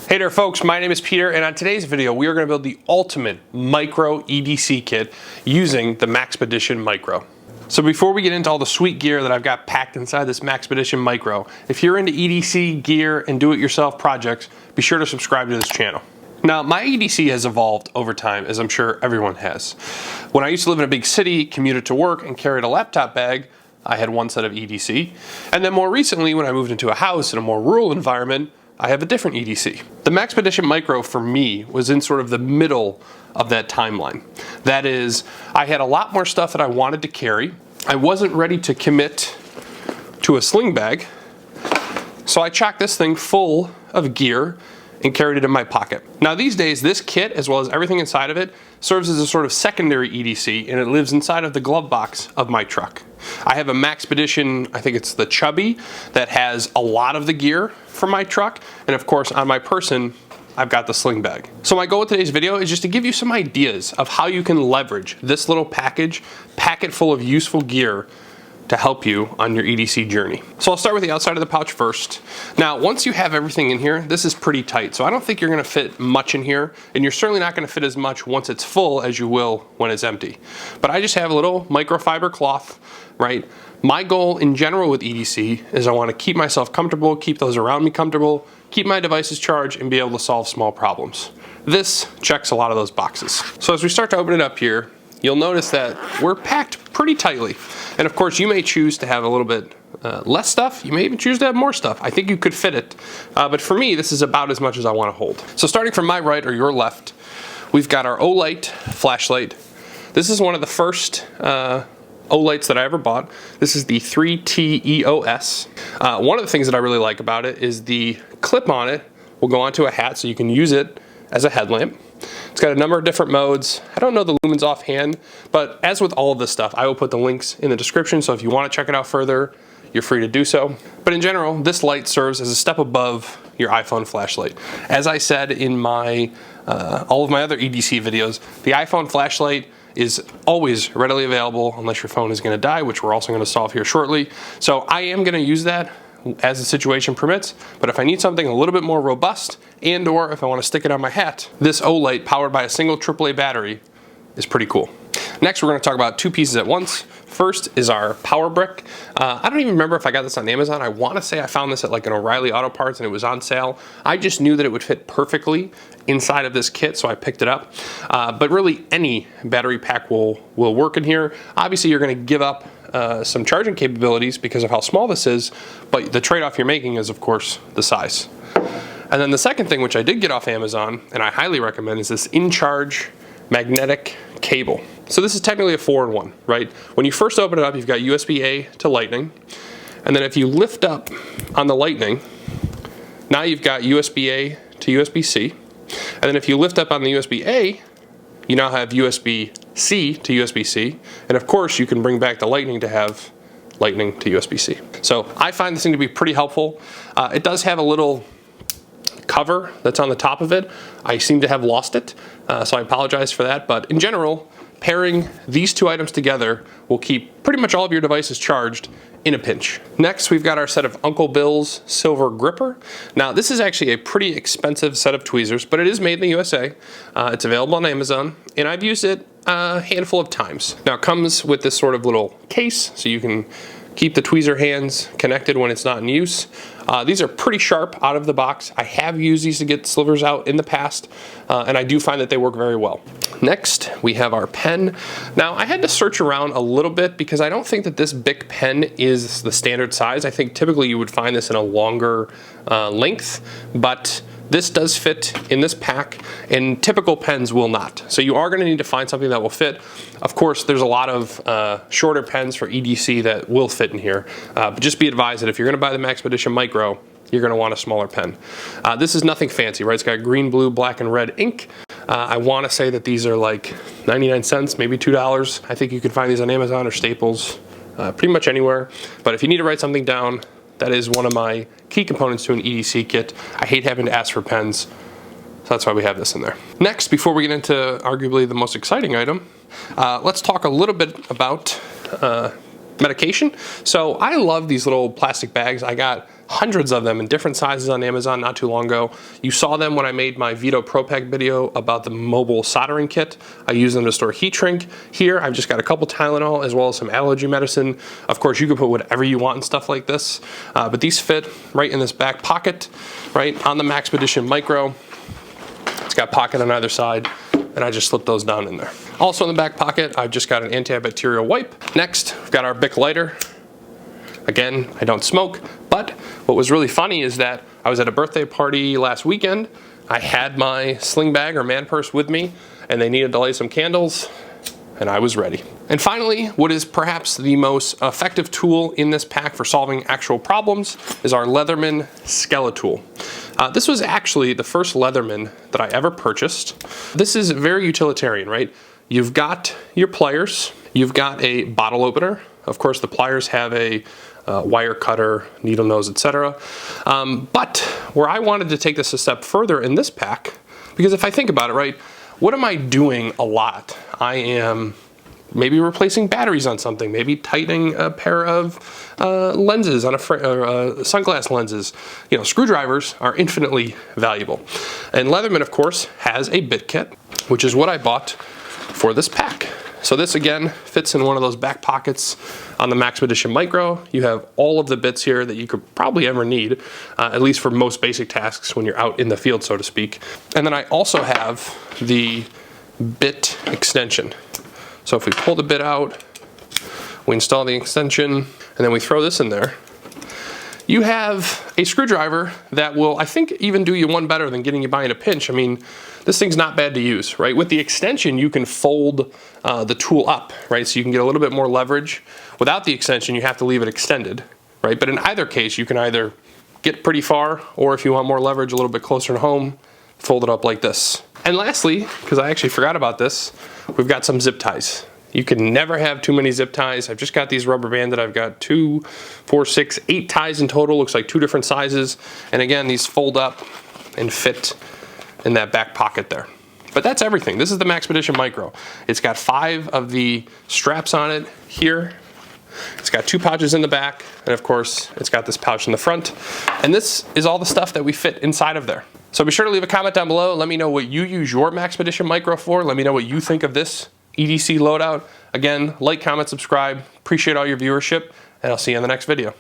Hey there folks, my name is Peter, and on today's video we are going to build the ultimate micro EDC kit using the Maxpedition Micro. So before we get into all the sweet gear that I've got packed inside this Maxpedition Micro, if you're into EDC gear and do-it-yourself projects, be sure to subscribe to this channel. Now, my EDC has evolved over time, as I'm sure everyone has. When I used to live in a big city, commuted to work, and carried a laptop bag, I had one set of EDC. And then more recently, when I moved into a house in a more rural environment, I have a different EDC. The Maxpedition Micro for me was in sort of the middle of that timeline. That is, I had a lot more stuff that I wanted to carry. I wasn't ready to commit to a sling bag, so I chocked this thing full of gear and carried it in my pocket. Now these days, this kit, as well as everything inside of it, serves as a sort of secondary EDC, and it lives inside of the glove box of my truck. I have a Maxpedition, I think it's the Chubby, that has a lot of the gear from my truck, and of course on my person, I've got the sling bag. So my goal with today's video is just to give you some ideas of how you can leverage this little package, pack it full of useful gear to help you on your EDC journey. So I'll start with the outside of the pouch first. Now, once you have everything in here, this is pretty tight, so I don't think you're gonna fit much in here, and you're certainly not gonna fit as much once it's full as you will when it's empty. But I just have a little microfiber cloth, right? My goal in general with EDC is I wanna keep myself comfortable, keep those around me comfortable, keep my devices charged, and be able to solve small problems. This checks a lot of those boxes. So as we start to open it up here, you'll notice that we're packed pretty tightly. And of course, you may choose to have a little bit less stuff. You may even choose to have more stuff. I think you could fit it. But for me, this is about as much as I want to hold. So starting from my right or your left, we've got our Olight flashlight. This is one of the first Olights that I ever bought. This is the 3T EOS. One of the things that I really like about it is the clip on it will go onto a hat, so you can use it as a headlamp. It's got a number of different modes. I don't know the lumens offhand, but as with all of this stuff, I will put the links in the description, so if you want to check it out further, you're free to do so. But in general, this light serves as a step above your iPhone flashlight. As I said in my all of my other EDC videos, the iPhone flashlight is always readily available unless your phone is going to die, which we're also going to solve here shortly. So I am going to use that as the situation permits, but if I need something a little bit more robust and or if I want to stick it on my hat, this Olight powered by a single AAA battery is pretty cool. Next, we're going to talk about two pieces at once. First is our power brick. I don't even remember if I got this on Amazon. I want to say I found this at like an O'Reilly Auto Parts and it was on sale. I just knew that it would fit perfectly inside of this kit, so I picked it up. But really any battery pack will work in here. Obviously, you're going to give up some charging capabilities because of how small this is, but the trade-off you're making is, of course, the size. And then the second thing, which I did get off Amazon, and I highly recommend, is this in-charge magnetic cable. So this is technically a 4-in-1, right? When you first open it up, you've got USB-A to Lightning, and then if you lift up on the Lightning, now you've got USB-A to USB-C, and then if you lift up on the USB-A, you now have USB-C to USB-C, and of course you can bring back the Lightning to have Lightning to USB-C. So I find this thing to be pretty helpful. It does have a little cover that's on the top of it. I seem to have lost it, so I apologize for that, but in general, pairing these two items together will keep pretty much all of your devices charged in a pinch. Next, we've got our set of Uncle Bill's Silver Gripper. Now, this is actually a pretty expensive set of tweezers, but it is made in the USA. It's available on Amazon, and I've used it a handful of times. Now, it comes with this sort of little case, so you can keep the tweezer hands connected when it's not in use. These are pretty sharp out of the box. I have used these to get slivers out in the past, and I do find that they work very well. Next, we have our pen. Now, I had to search around a little bit because I don't think that this Bic pen is the standard size. I think typically you would find this in a longer length, but this does fit in this pack, and typical pens will not. So you are going to need to find something that will fit. Of course, there's a lot of shorter pens for EDC that will fit in here, but just be advised that if you're going to buy the Maxpedition Micro, you're going to want a smaller pen. This is nothing fancy, right? It's got green, blue, black, and red ink. I want to say that these are like 99 cents, maybe $2. I think you can find these on Amazon or Staples, pretty much anywhere. But if you need to write something down, that is one of my key components to an EDC kit. I hate having to ask for pens, so that's why we have this in there. Next, before we get into arguably the most exciting item, let's talk a little bit about medication. So I love these little plastic bags. I got hundreds of them in different sizes on Amazon not too long ago. You saw them when I made my Vito Pro Pack video about the mobile soldering kit. I use them to store heat shrink. Here, I've just got a couple Tylenol as well as some allergy medicine. Of course, you can put whatever you want in stuff like this, but these fit right in this back pocket, right on the Maxpedition Micro. It's got pocket on either side, and I just slip those down in there. Also in the back pocket, I've just got an antibacterial wipe. Next, we've got our Bic lighter. Again, I don't smoke, but what was really funny is that I was at a birthday party last weekend. I had my sling bag or man purse with me, and they needed to light some candles, and I was ready. And finally, what is perhaps the most effective tool in this pack for solving actual problems is our Leatherman Skeletool. This was actually the first Leatherman that I ever purchased. This is very utilitarian, right? You've got your pliers, you've got a bottle opener. Of course, the pliers have a wire cutter, needle nose, etc. But where I wanted to take this a step further in this pack, because if I think about it, right, what am I doing a lot? I am maybe replacing batteries on something, maybe tightening a pair of lenses on a sunglass lenses. You know, screwdrivers are infinitely valuable. And Leatherman, of course, has a bit kit, which is what I bought for this pack. So this again fits in one of those back pockets on the Maxpedition Micro. You have all of the bits here that you could probably ever need, at least for most basic tasks when you're out in the field, so to speak. And then I also have the bit extension. So if we pull the bit out, we install the extension, and then we throw this in there, you have a screwdriver that will, I think, even do you one better than getting you by in a pinch. I mean, this thing's not bad to use, right? With the extension, you can fold the tool up, right? So you can get a little bit more leverage. Without the extension, you have to leave it extended, right? But in either case, you can either get pretty far, or if you want more leverage, a little bit closer to home, fold it up like this. And lastly, because I actually forgot about this, we've got some zip ties. You can never have too many zip ties. I've just got these rubber banded. I've got 2, 4, 6, 8 ties in total. Looks like 2 different sizes. And again, these fold up and fit in that back pocket there. But that's everything. This is the Maxpedition Micro. It's got 5 of the straps on it here. It's got 2 pouches in the back, and of course, it's got this pouch in the front. And this is all the stuff that we fit inside of there. So be sure to leave a comment down below. Let me know what you use your Maxpedition Micro for. Let me know what you think of this EDC loadout. Again, like, comment, subscribe. Appreciate all your viewership, and I'll see you in the next video.